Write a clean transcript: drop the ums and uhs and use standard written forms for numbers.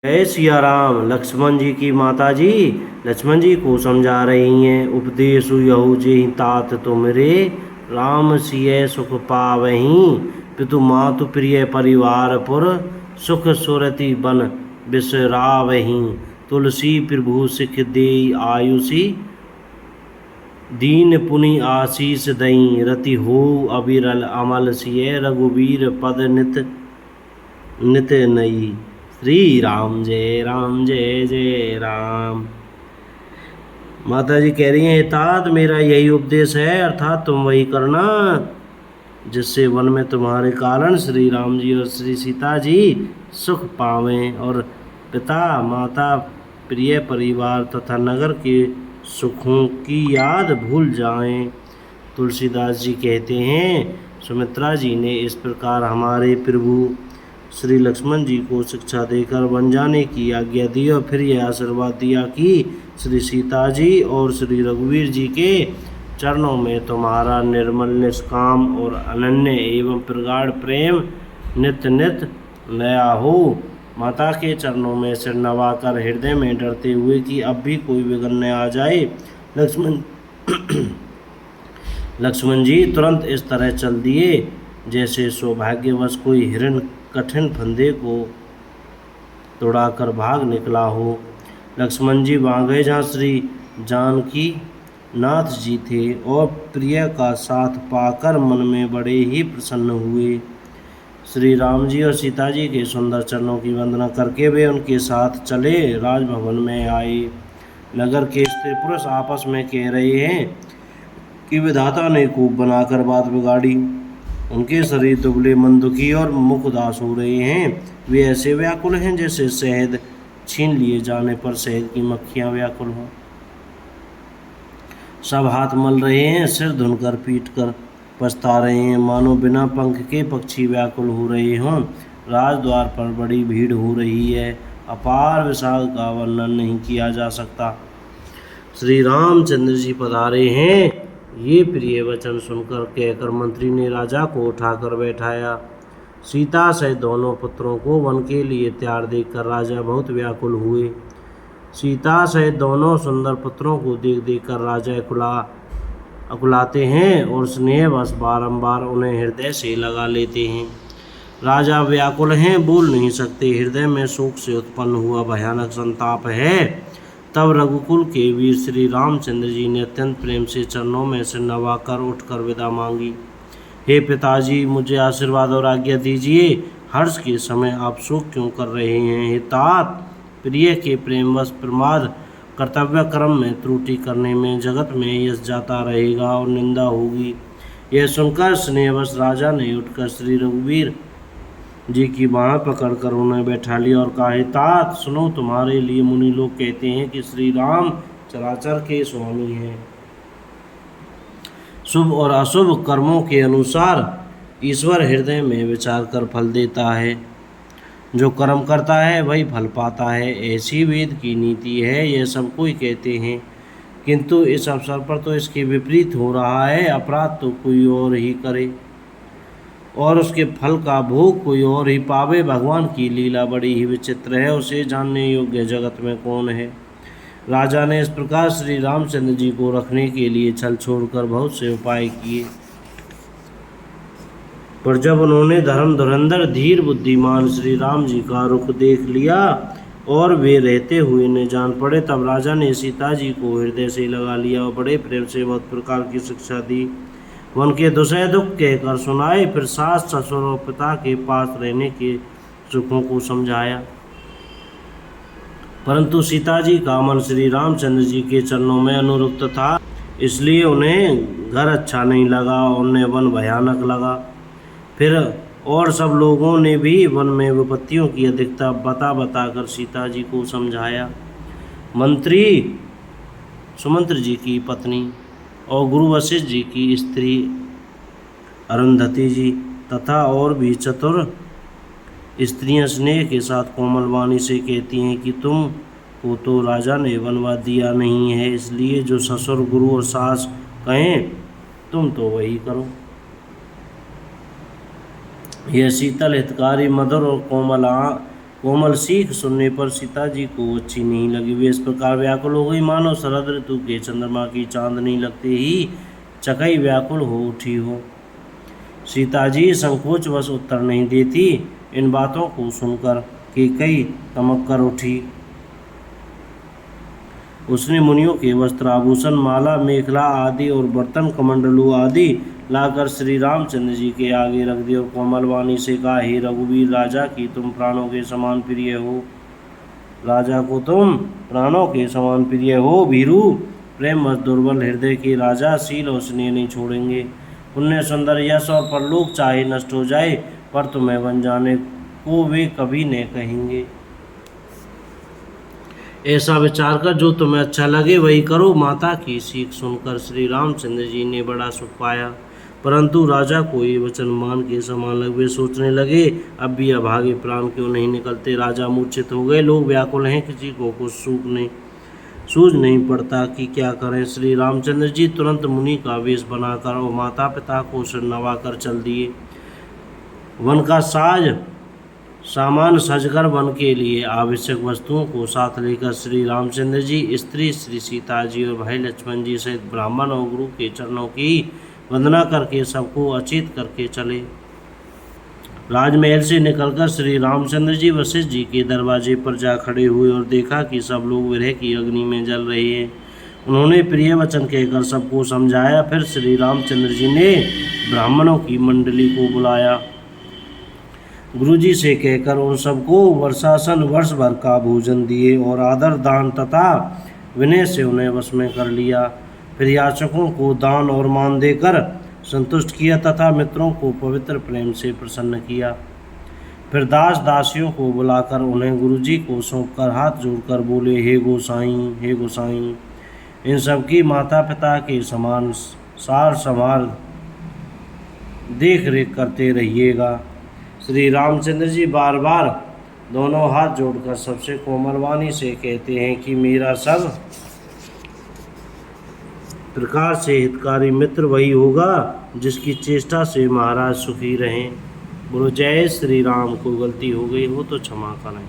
जय सिया राम। लक्ष्मण जी की माता जी लक्ष्मण जी को समझा रही हैं। उपदेश यहु जेहि तात तुमरे, राम सिय सुख पावहीं। पितु मातु प्रिय परिवार पुर, सुख सुरति बन बिसरावहीं। तुलसी प्रभु सिख देई आयुषी, दीन पुनि आशीष दई। रति हो अविरल अमल सिय, रघुवीर पद नित नित नई। श्री राम जय जय राम। माता जी कह रही हैं, तात मेरा यही उपदेश है, अर्थात तुम वही करना जिससे वन में तुम्हारे कारण श्री राम जी और श्री सीता जी सुख पावें और पिता माता प्रिय परिवार तथा नगर के सुखों की याद भूल जाएं। तुलसीदास जी कहते हैं, सुमित्रा जी ने इस प्रकार हमारे प्रभु श्री लक्ष्मण जी को शिक्षा देकर वन जाने की आज्ञा दी और फिर यह आशीर्वाद दिया कि श्री सीता जी और श्री रघुवीर जी के चरणों में तुम्हारा निर्मल निष्काम और अनन्य एवं प्रगाढ़ प्रेम नित्य नित्य नया हो। माता के चरणों में सिर नवाकर हृदय में डरते हुए कि अब भी कोई विघ्न न आ जाए, लक्ष्मण जी तुरंत इस तरह चल दिए जैसे सौभाग्यवश कोई हिरण कठिन फंदे को तोड़ाकर भाग निकला हो। लक्ष्मण जी वहाँ गए जहाँ श्री जानकी नाथ जी थे और प्रिय का साथ पाकर मन में बड़े ही प्रसन्न हुए। श्री राम जी और सीता जी के सुंदर चरणों की वंदना करके वे उनके साथ चले राजभवन में आए। नगर के स्त्री पुरुष आपस में कह रहे हैं कि विधाता ने खूब बनाकर बात बिगाड़ी। उनके शरीर दुबले मन दुखी और मुख उदास हो रहे हैं। वे ऐसे व्याकुल हैं जैसे शहद छीन लिए जाने पर शहद की मक्खियां व्याकुल हों। सब हाथ मल रहे हैं, सिर धुनकर पीट कर पछता रहे हैं, मानो बिना पंख के पक्षी व्याकुल हो रहे हों। राजद्वार पर बड़ी भीड़ हो रही है, अपार विशाल का वर्णन नहीं किया जा सकता। श्री रामचंद्र जी पधारे हैं। ये प्रिय वचन सुनकर कहकर मंत्री ने राजा को उठाकर बैठाया। सीता सहित दोनों पुत्रों को वन के लिए तैयार देखकर राजा बहुत व्याकुल हुए। सीता सहित दोनों सुंदर पुत्रों को देख देखकर राजा अकुलाते हैं और स्नेहवश बारंबार उन्हें हृदय से लगा लेते हैं। राजा व्याकुल हैं, बोल नहीं सकते, हृदय में शोक से उत्पन्न हुआ भयानक संताप है। तब रघुकुल के वीर श्री रामचंद्र जी ने अत्यंत प्रेम से चरणों में से नवाकर उठकर विदा मांगी। हे पिताजी, मुझे आशीर्वाद और आज्ञा दीजिए। हर्ष के समय आप शोक क्यों कर रहे हैं? हे तात, प्रिय के प्रेमवश प्रमाद कर्तव्य क्रम में त्रुटि करने में जगत में यश जाता रहेगा और निंदा होगी। यह सुनकर स्नेहवश राजा ने उठकर श्री रघुवीर जी की बाँह पकड़कर उन्हें बैठा लिया और कहा, हे तात सुनो, तुम्हारे लिए मुनि लोग कहते हैं कि श्री राम चराचर के स्वामी हैं। शुभ और अशुभ कर्मों के अनुसार ईश्वर हृदय में विचार कर फल देता है। जो कर्म करता है वही फल पाता है, ऐसी वेद की नीति है। यह सब कोई कहते हैं, किंतु इस अवसर पर तो इसके विपरीत हो रहा है। अपराध तो कोई और ही करे और उसके फल का भोग कोई और ही पावे। भगवान की लीला बड़ी ही विचित्र है, उसे जानने योग्य जगत में कौन है। राजा ने इस प्रकार श्री रामचंद्र जी को रखने के लिए छल छोड़कर बहुत से उपाय किए, पर जब उन्होंने धर्म धुरंधर धीर बुद्धिमान श्री राम जी का रुख देख लिया और वे रहते हुए न जान पड़े, तब राजा ने सीता जी को हृदय से लगा लिया और बड़े प्रेम से बहुत प्रकार की शिक्षा दी। वन के दुसह दुख कहकर सुनाए, फिर सास ससुर और पिता के पास रहने के सुखों को समझाया। परंतु सीता जी का मन श्री रामचंद्र जी के चरणों में अनुरक्त था, इसलिए उन्हें घर अच्छा नहीं लगा, उन्हें वन भयानक लगा। फिर और सब लोगों ने भी वन में विपत्तियों की अधिकता बताकर सीता जी को समझाया। मंत्री सुमंत्र जी की पत्नी और गुरु वशिष्ठ जी की स्त्री अरुंधति जी तथा और भी चतुर स्त्रियां स्नेह के साथ कोमल वाणी से कहती हैं कि तुम को तो राजा ने वनवास दिया नहीं है, इसलिए जो ससुर गुरु और सास कहें तुम तो वही करो। यह शीतल हितकारी मधुर और कोमल सीख सुनने पर सीता जी को अच्छी नहीं लगी। वे इस प्रकार व्याकुल हो गई मानो शरद ऋतु के चंद्रमा की चांदनी लगते ही चकई व्याकुल हो उठी हो। सीता जी संकोचवश उत्तर नहीं देती। इन बातों को सुनकर कैकई तमक कर उठी। उसने मुनियों के वस्त्र आभूषण माला मेखला आदि और बर्तन कमंडलू आदि लाकर श्री रामचंद्र जी के आगे रख दिए और कोमल वाणी से कहा, हे रघुवीर राजा की तुम प्राणों के समान प्रिय हो। राजा को तुम प्राणों के समान प्रिय हो। भीरू प्रेम मत दुर्बल हृदय के राजा शील और स्नेह नहीं छोड़ेंगे। पुण्य सुंदर यश और परलोक चाहे नष्ट हो जाए पर तुम्हें बन जाने को वे कभी न कहेंगे। ऐसा विचार कर जो तुम्हें अच्छा लगे वही करो। माता की सीख सुनकर श्री रामचंद्र जी ने बड़ा सुख पाया, परंतु राजा को ये वचन मान के समान लगे। वे सोचने लगे, अब भी अभागे प्राण क्यों नहीं निकलते। राजा मूर्छित हो गए। लोग व्याकुल हैं, किसी को कुछ सूझ नहीं पड़ता कि क्या करें। श्री रामचंद्र जी तुरंत मुनि का वेश बनाकर और माता पिता को सिर नवाकर चल दिए। वन का सामान सजकर वन के लिए आवश्यक वस्तुओं को साथ लेकर श्री रामचंद्र जी स्त्री श्री सीता जी और भाई लक्ष्मण जी सहित ब्राह्मण और गुरु के चरणों की वंदना करके सबको अचेत करके चले। राजमहल से निकलकर श्री रामचंद्र जी वशिष्ठ जी के दरवाजे पर जा खड़े हुए और देखा कि सब लोग विरह की अग्नि में जल रहे हैं। उन्होंने प्रिय वचन कहकर सबको समझाया। फिर श्री रामचंद्र जी ने ब्राह्मणों की मंडली को बुलाया। गुरुजी से कहकर उन सबको वर्षासन वर्ष भर का भोजन दिए और आदर दान तथा विनय से उन्हें वश में कर लिया। फिर याचकों को दान और मान देकर संतुष्ट किया तथा मित्रों को पवित्र प्रेम से प्रसन्न किया। फिर दास दासियों को बुलाकर उन्हें गुरुजी को सौंपकर हाथ जोड़कर बोले, हे गोसाई, इन सबकी माता पिता के समान सार संभाल देख रेख करते रहिएगा। श्री रामचंद्र जी बार बार दोनों हाथ जोड़कर सबसे कोमल वाणी से कहते हैं कि मेरा सब प्रकार से हितकारी मित्र वही होगा जिसकी चेष्टा से महाराज सुखी रहें। बोलो जय श्री राम। को गलती हो गई हो तो क्षमा करें।